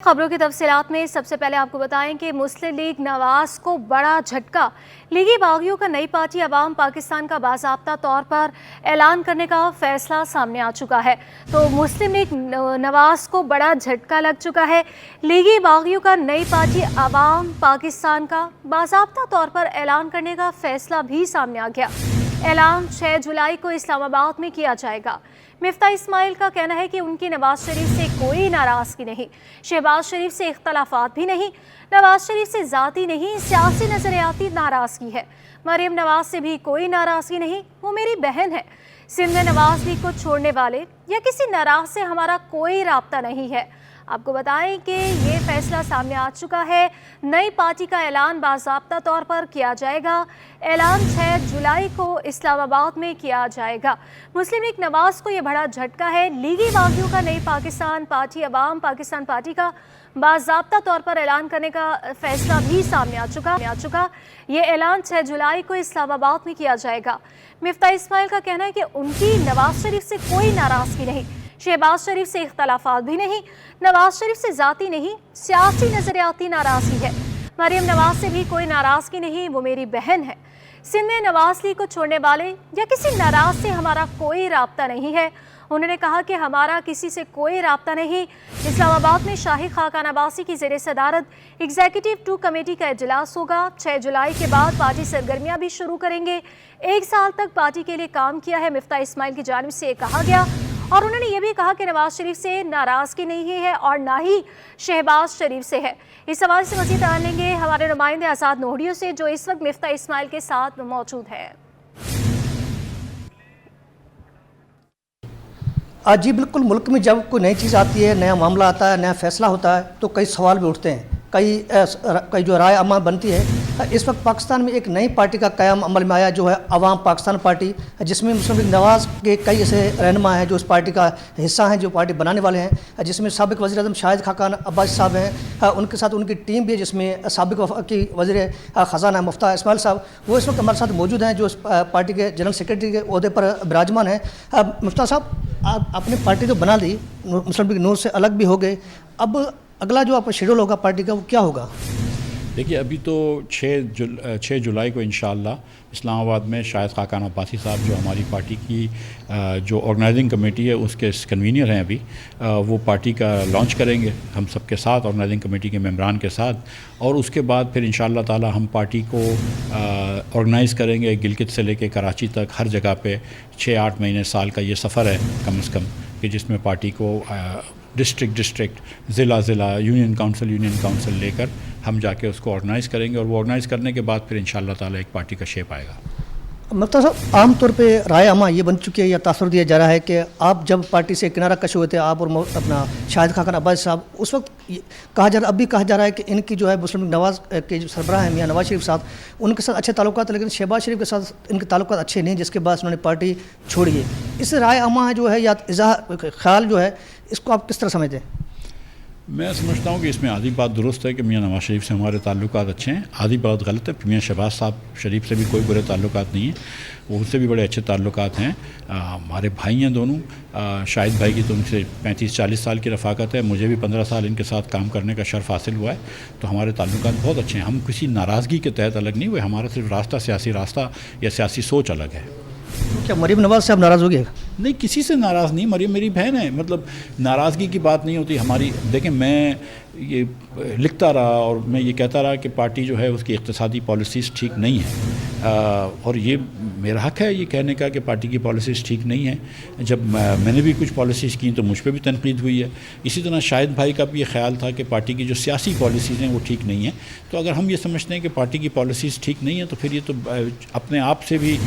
खबरों की तफसीलात में सबसे पहले आपको बताएं कि मुस्लिम लीग नवाज को बड़ा झटका। लीगी बागियों का नई पार्टी अवाम पाकिस्तान का बाज़ाब्ता तौर पर ऐलान करने का फैसला सामने आ चुका है। तो मुस्लिम लीग नवाज को बड़ा झटका लग चुका है। लीगी बागियों का नई पार्टी अवाम पाकिस्तान का बाज़ाब्ता तौर पर ऐलान करने का फैसला भी सामने आ गया। ऐलान 6 जुलाई को इस्लामाबाद में किया जाएगा। मिफ्ता इस्माइल का कहना है कि उनकी नवाज शरीफ से कोई नाराज़गी नहीं, शहबाज शरीफ से इख्तलाफात भी नहीं, नवाज शरीफ से ज़ाती नहीं, सियासी नज़रियाती नाराज़गी है। मरियम नवाज से भी कोई नाराज़गी नहीं, वो मेरी बहन है। सिंध में नवाज लीग को छोड़ने वाले या किसी नाराज़ से हमारा कोई राब्ता नहीं है। आपको बताएं कि ये फैसला सामने आ चुका है। नई पार्टी का ऐलान बाज़ाब्ता तौर पर किया जाएगा। ऐलान 6 जुलाई को इस्लामाबाद में किया जाएगा। मुस्लिम लीग नवाज को ये बड़ा झटका है। लीगी बागियों का नई पाकिस्तान पार्टी अवाम पाकिस्तान पार्टी का बाज़ाब्ता तौर पर ऐलान करने का फैसला भी सामने आ चुका। ये ऐलान 6 जुलाई को इस्लामाबाद में किया जाएगा। मिफ्ता इस्माइल का कहना है कि उनकी नवाज शरीफ से कोई नाराज़गी नहीं, शहबाज शरीफ से इख्तलाफात भी नहीं, नवाज शरीफ से ज़ाती नहीं, सियासी नज़रियाती नाराज़गी है। मरियम नवाज से भी कोई नाराज़गी नहीं, वो मेरी बहन है। सिंध में नवाज लीग को छोड़ने वाले या किसी नाराज़ से हमारा कोई राब्ता नहीं है। उन्होंने कहा कि हमारा किसी से कोई राब्ता नहीं। इस्लामाबाद में शाही खाकान अब्बासी की ज़ेर सदारत एग्जीक्यूटिव 2 कमेटी का इजलास होगा। 6 जुलाई के बाद पार्टी सरगर्मियाँ भी शुरू करेंगे। 1 साल तक पार्टी के लिए काम किया है, मिफ्ता इस्माइल की जानिब से कहा गया। और उन्होंने ये भी कहा कि नवाज शरीफ से नाराज़गी नहीं है और ना ही शहबाज शरीफ से है। इस सवाल से मज़ीद जान लेंगे हमारे नुमाइंदे आज़ाद नोहड़ियों से, जो इस वक्त मिफ्ता इस्माइल के साथ मौजूद है। जी बिल्कुल, मुल्क में जब कोई नई चीज़ आती है, नया मामला आता है, नया फैसला होता है तो कई सवाल भी उठते हैं, कई जो राय अमा बनती है। इस वक्त पाकिस्तान में एक नई पार्टी का क़याम अमल में आया, जो है अवाम पाकिस्तान पार्टी, जिसमें मुस्लिम लीग नवाज के कई ऐसे रहनुमा हैं जो इस पार्टी का हिस्सा हैं, जो पार्टी बनाने वाले हैं, जिसमें साबिक़ वज़ीर आज़म शाहिद खाकान अब्बासी साहब हैं। उनके साथ उनकी टीम भी है, जिसमें साबिक़ वफ़ाक़ी वज़ीर ख़ज़ाना मुफ्ता इस्माइल साहब, वो इस वक्त हमारे साथ मौजूद हैं, जो इस पार्टी के जनरल सेक्रेटरी के ओहदे पर विराजमान हैं। मुफ्ता साहब, आप अपनी पार्टी तो बना ली, मुस्लिम लीग नूर से अलग भी हो गए, अब अगला जो आपका शेड्यूल होगा पार्टी का वो क्या होगा? देखिए, अभी तो 6 जुलाई को इंशाअल्लाह इस्लामाबाद में शाहिद खाकान अब्बासी साहब, जो हमारी पार्टी की जो ऑर्गेनाइजिंग कमेटी है उसके कन्वीनर हैं, अभी वो पार्टी का लॉन्च करेंगे हम सबके साथ, ऑर्गेनाइजिंग कमेटी के मेंबरान के साथ। और उसके बाद फिर इंशाअल्लाह ताला हम पार्टी को ऑर्गेनाइज़ करेंगे गिलगित से लेके कराची तक, हर जगह पे 6-8 महीने साल का ये सफ़र है कम से कम, कि जिसमें पार्टी को डिस्ट्रिक्ट, ज़िला, यूनियन काउंसिल लेकर हम जाके उसको ऑर्गेनाइज़ करेंगे। और वो ऑर्गेनाइज़ करने के बाद फिर इंशाअल्लाह ताला एक पार्टी का शेप आएगा। मुफ्ता साहब, आम तौर पे राय अमा ये बन चुकी है या तासुर दिया जा रहा है कि आप जब पार्टी से किनारा कश हुए थे, आप और अपना शाहिद खाकान अब्बासी साहब, उस वक्त अब भी कहा जा रहा है कि इनकी जो है मुस्लिम लीग नवाज के जो सरबराह हैं मियां नवाज शरीफ साहब, उनके साथ अच्छे ताल्लुकात, लेकिन शहबाज शरीफ के साथ इनके ताल्लुकात अच्छे नहीं, जिसके बाद उन्होंने पार्टी छोड़ी है। इस राय अमा जो है या ख्याल जो है, इसको आप किस तरह समझते हैं? मैं समझता हूँ कि इसमें आधी बात दुरुस्त है कि मियां नवाज शरीफ से हमारे ताल्लुकात अच्छे हैं, आधी बात गलत है। मियां शहबाज साहब शरीफ से भी कोई बुरे ताल्लुकात नहीं है, वो उनसे भी बड़े अच्छे ताल्लुकात हैं। हमारे भाई हैं दोनों। शाहिद भाई की तो उनसे 35-40 साल की रफ़ाकत है, मुझे भी 15 साल इनके साथ काम करने का शर्फ हासिल हुआ है, तो हमारे ताल्लुकात बहुत अच्छे हैं। हम किसी नाराज़गी के तहत अलग नहीं हुए, हमारा सिर्फ रास्ता, सियासी रास्ता या सियासी सोच अलग है। तो क्या मरियम नवाज से आप नाराज़ हो गए? नहीं, किसी से नाराज़ नहीं, मरियम मेरी बहन है, मतलब नाराज़गी की बात नहीं होती हमारी। देखें, मैं ये लिखता रहा और मैं ये कहता रहा कि पार्टी जो है उसकी इक़्तिसादी पॉलिसीज़ ठीक नहीं है, और ये मेरा हक़ है ये कहने का कि पार्टी की पॉलिसीज़ ठीक नहीं है। जब मैंने भी कुछ पॉलिसीज़ की तो मुझ पर भी तनकीद हुई है। इसी तरह शाहिद भाई का भी ये ख्याल था कि पार्टी की जो सियासी पॉलिसीज़ हैं वो ठीक नहीं हैं। तो अगर हम ये समझते हैं कि पार्टी की पॉलिसीज़ ठीक नहीं है, तो फिर ये तो अपने आप से भी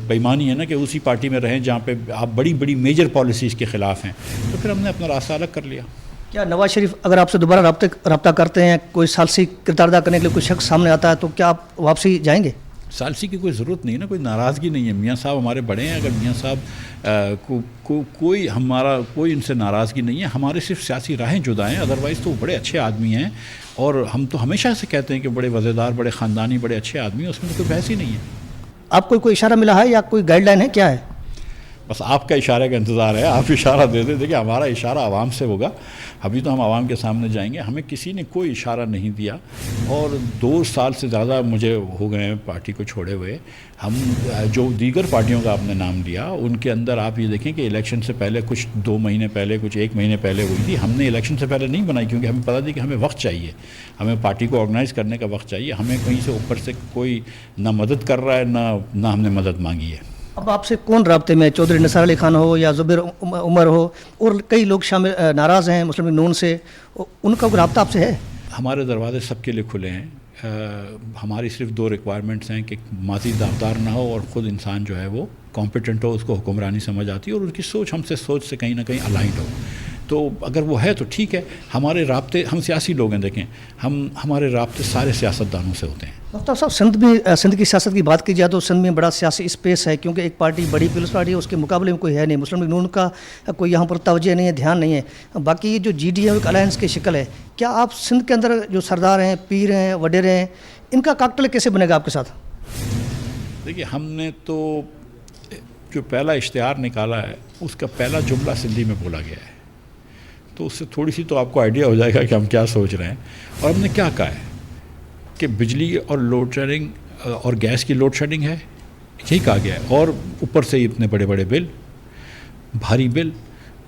बेईमानी है ना कि उसी पार्टी में रहें जहाँ पे आप बड़ी मेजर पॉलिसीज़ के ख़िलाफ़ हैं। तो फिर हमने अपना रास्ता अलग कर लिया। क्या नवाज शरीफ अगर आपसे दोबारा रब्ता करते हैं, कोई सालसी किरदार अदा करने के लिए कोई शख्स सामने आता है, तो क्या आप वापसी जाएंगे? सालसी की कोई ज़रूरत नहीं है ना, कोई नाराज़गी नहीं है। मियाँ साहब हमारे बड़े हैं, अगर मियाँ साहब कोई इनसे नाराज़गी नहीं है। हमारे सिर्फ सियासी राहें जुदा हैं, अदरवाइज़ तो बड़े अच्छे आदमी हैं। और हम तो हमेशा से कहते हैं कि बड़े वज़ेदार, बड़े ख़ानदानी, बड़े अच्छे आदमी हैं, उसमें तो कोई बहस ही नहीं है। आपको कोई इशारा मिला है या कोई गाइडलाइन है, क्या है? بس آپ کا اشارے کا انتظار ہے, آپ اشارہ دے دیں. دیکھیں ہمارا اشارہ عوام سے ہوگا, ابھی تو ہم عوام کے سامنے جائیں گے. ہمیں کسی نے کوئی اشارہ نہیں دیا, اور 2 سال سے زیادہ مجھے ہو گئے ہیں پارٹی کو چھوڑے ہوئے. ہم جو دیگر پارٹیوں کا آپ نے نام لیا, ان کے اندر آپ یہ دیکھیں کہ الیکشن سے پہلے کچھ 2 مہینے پہلے, کچھ 1 مہینے پہلے ہوئی تھی. ہم نے الیکشن سے پہلے نہیں بنائی, کیونکہ ہمیں پتہ تھی کہ ہمیں وقت چاہیے, ہمیں پارٹی کو آرگنائز کرنے کا وقت چاہیے. ہمیں کہیں سے اوپر سے کوئی نہ مدد کر رہا ہے, نہ ہم نے مدد مانگی ہے. اب آپ سے کون رابطے میں, چودھری نثار علی خان ہو یا زبیر عمر ہو, اور کئی لوگ شامل ناراض ہیں مسلم لیگ نون سے, ان کا کوئی رابطہ آپ سے ہے؟ ہمارے دروازے سب کے لیے کھلے ہیں. ہماری صرف 2 ریکوائرمنٹس ہیں کہ ماضی داغدار نہ ہو, اور خود انسان جو ہے وہ کمپیٹنٹ ہو, اس کو حکمرانی سمجھ آتی ہے, اور ان کی سوچ ہم سے سوچ سے کہیں نہ کہیں الائنڈ ہو. تو اگر وہ ہے تو ٹھیک ہے. ہمارے رابطے, ہم سیاسی لوگ ہیں, دیکھیں ہمارے رابطے سارے سیاستدانوں سے ہوتے ہیں. مختار صاحب, سندھ کی سیاست کی بات کی جائے تو سندھ میں بڑا سیاسی اسپیس ہے, کیونکہ ایک پارٹی بڑی پیپلز پارٹی ہے, اس کے مقابلے میں کوئی ہے نہیں. مسلم لیگ نون کا کوئی یہاں پر توجہ نہیں ہے, دھیان نہیں ہے. باقی جو جی ڈی ہے وہ ایک الائنس کی شکل ہے. کیا آپ سندھ کے اندر جو سردار ہیں, پیر ہیں, وڈیرے ہیں, ان کا کاکٹیل کیسے بنے گا آپ کے ساتھ؟ دیکھیے ہم نے تو جو پہلا اشتہار نکالا ہے, اس کا پہلا جملہ سندھی میں بولا گیا ہے, تو اس سے تھوڑی سی تو آپ کو آئیڈیا ہو جائے گا کہ ہم کیا سوچ رہے ہیں. اور ہم نے کیا کہا ہے کہ بجلی اور لوڈ شیڈنگ اور گیس کی لوڈ شیڈنگ ہے, یہی کہا گیا ہے. اور اوپر سے اتنے بڑے بڑے بل, بھاری بل,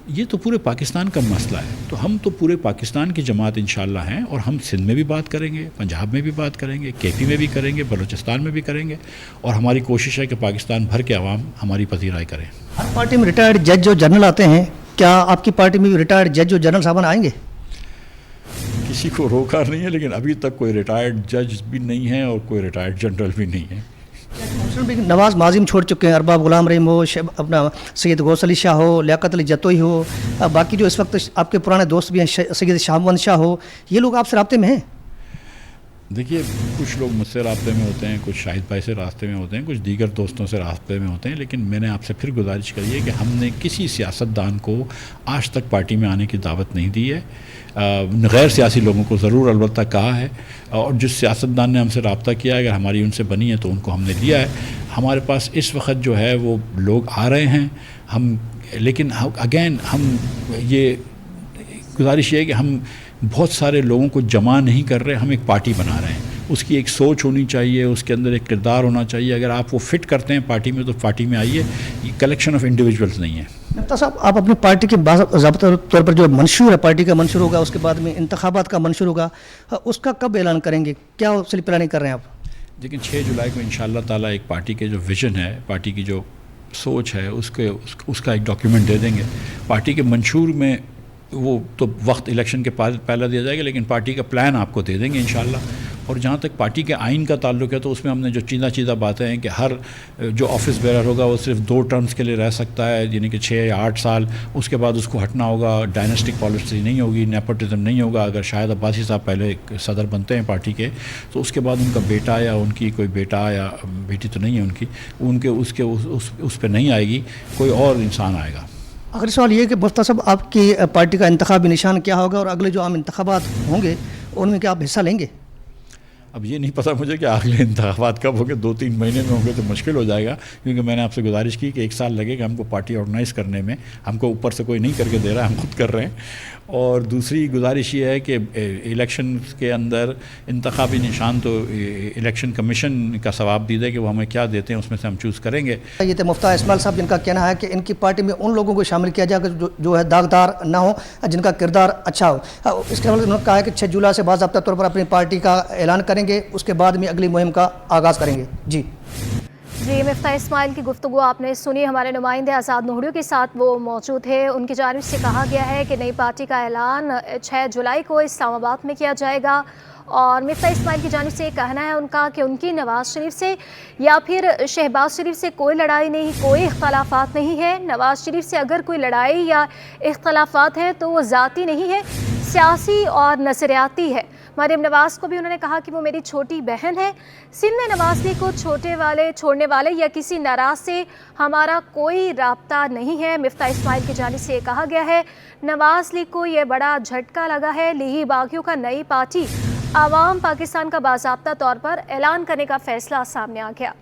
یہ تو پورے پاکستان کا مسئلہ ہے. تو ہم تو پورے پاکستان کی جماعت انشاءاللہ ہیں, اور ہم سندھ میں بھی بات کریں گے, پنجاب میں بھی بات کریں گے, کے پی میں بھی کریں گے, بلوچستان میں بھی کریں گے, اور ہماری کوشش ہے کہ پاکستان بھر کے عوام ہماری پذیرائی کریں. ہر پارٹی میں ریٹائرڈ جج اور جنرل آتے ہیں, کیا آپ کی پارٹی میں بھی ریٹائرڈ جج اور جنرل صاحبان آئیں گے؟ کسی کو روکا نہیں ہے, لیکن ابھی تک کوئی ریٹائرڈ جج بھی نہیں ہے اور کوئی ریٹائرڈ جنرل بھی نہیں ہے. نواز ماضی میں چھوڑ چکے ہیں, ارباب غلام رحیم ہو, اپنا سید غوث علی شاہ ہو, لیاقت علی جتوئی ہو, باقی جو اس وقت آپ کے پرانے دوست بھی ہیں, سید شہابند شاہ ہو, یہ لوگ آپ سے رابطے میں ہیں؟ دیکھیے کچھ لوگ مجھ سے رابطے میں ہوتے ہیں, کچھ شاہد بھائی سے رابطے میں ہوتے ہیں, کچھ دیگر دوستوں سے رابطے میں ہوتے ہیں. لیکن میں نے آپ سے پھر گزارش کری ہے کہ ہم نے کسی سیاستدان کو آج تک پارٹی میں آنے کی دعوت نہیں دی ہے. غیر سیاسی لوگوں کو ضرور البتہ کہا ہے, اور جس سیاستدان نے ہم سے رابطہ کیا ہے, اگر ہماری ان سے بنی ہے تو ان کو ہم نے لیا ہے. ہمارے پاس اس وقت جو ہے وہ لوگ آ رہے ہیں, ہم لیکن اگین ہم یہ گزارش یہ ہے کہ ہم بہت سارے لوگوں کو جمع نہیں کر رہے, ہم ایک پارٹی بنا رہے ہیں. اس کی ایک سوچ ہونی چاہیے, اس کے اندر ایک کردار ہونا چاہیے. اگر آپ وہ فٹ کرتے ہیں پارٹی میں تو پارٹی میں آئیے, یہ کلیکشن آف انڈیویجولز نہیں ہے. مختار صاحب, آپ اپنی پارٹی کے باضابطہ طور پر جو منشور ہے, پارٹی کا منشور ہوگا, اس کے بعد میں انتخابات کا منشور ہوگا, اس کا کب اعلان کریں گے, کیا اس لیے پلاننگ کر رہے ہیں آپ؟ لیکن 6 جولائی کو انشاءاللہ تعالیٰ ایک پارٹی کے جو ویژن ہے, پارٹی کی جو سوچ ہے, اس کا ایک ڈاکیومنٹ دے دیں گے. پارٹی کے منشور میں وہ تو وقت الیکشن کے پہلا دیا جائے گا, لیکن پارٹی کا پلان آپ کو دے دیں گے انشاءاللہ. اور جہاں تک پارٹی کے آئین کا تعلق ہے تو اس میں ہم نے جو چیزہ باتیں ہیں کہ ہر جو آفس بیرر ہوگا وہ صرف 2 ٹرمز کے لیے رہ سکتا ہے, یعنی کہ 6 یا 8 سال, اس کے بعد اس کو ہٹنا ہوگا. ڈائنسٹک پالیسی نہیں ہوگی, نیپوٹزم نہیں ہوگا. اگر شاید عباسی صاحب پہلے صدر بنتے ہیں پارٹی کے, تو اس کے بعد ان کا بیٹا یا ان کی کوئی بیٹا یا بیٹی تو نہیں ہے ان کے اس پہ نہیں آئے گی, کوئی اور انسان آئے گا. آخری سوال یہ ہے کہ مختار صاحب, آپ کی پارٹی کا انتخابی نشان کیا ہوگا, اور اگلے جو عام انتخابات ہوں گے ان میں کیا آپ حصہ لیں گے؟ اب یہ نہیں پتہ مجھے کہ اگلے انتخابات کب ہوں گے, 2-3 مہینے میں ہوں گے تو مشکل ہو جائے گا, کیونکہ میں نے آپ سے گزارش کی کہ 1 سال لگے گا ہم کو پارٹی آرگنائز کرنے میں. ہم کو اوپر سے کوئی نہیں کر کے دے رہا ہے, ہم خود کر رہے ہیں. اور دوسری گزارش یہ ہے کہ الیکشن کے اندر انتخابی نشان تو الیکشن کمیشن کا ثواب دید ہے کہ وہ ہمیں کیا دیتے ہیں, اس میں سے ہم چوز کریں گے. یہ تھے مفتاح اسماعیل صاحب, جن کا کہنا ہے کہ ان کی پارٹی میں ان لوگوں کو شامل کیا جائے گا جو ہے داغدار نہ ہو, جن کا کردار اچھا ہو. اس کے حوالے سے انہوں نے کہا ہے کہ 6 جولائی سے باضابطہ طور پر اپنی پارٹی کا اعلان کریں گے, اس کے بعد میں اگلی مہم کا آغاز کریں گے. جی مفتاح اسماعیل کی گفتگو آپ نے سنی. ہمارے نمائندے آزاد نوہڑیوں کے ساتھ وہ موجود تھے. ان کی جانب سے کہا گیا ہے کہ نئی پارٹی کا اعلان 6 جولائی کو اسلام آباد میں کیا جائے گا, اور مفتاح اسماعیل کی جانب سے یہ کہنا ہے ان کا کہ ان کی نواز شریف سے یا پھر شہباز شریف سے کوئی لڑائی نہیں, کوئی اختلافات نہیں ہے. نواز شریف سے اگر کوئی لڑائی یا اختلافات ہیں تو وہ ذاتی نہیں ہے, سیاسی اور نظریاتی ہے. مریم نواز کو بھی انہوں نے کہا کہ وہ میری چھوٹی بہن ہے. سندھ میں نواز لیگ کو چھوڑنے والے یا کسی ناراض سے ہمارا کوئی رابطہ نہیں ہے. مفتاح اسماعیل کی جانب سے یہ کہا گیا ہے نواز لیگ کو یہ بڑا جھٹکا لگا ہے. لیگی باغیوں کا نئی پارٹی عوام پاکستان کا باضابطہ طور پر اعلان کرنے کا فیصلہ سامنے آ گیا.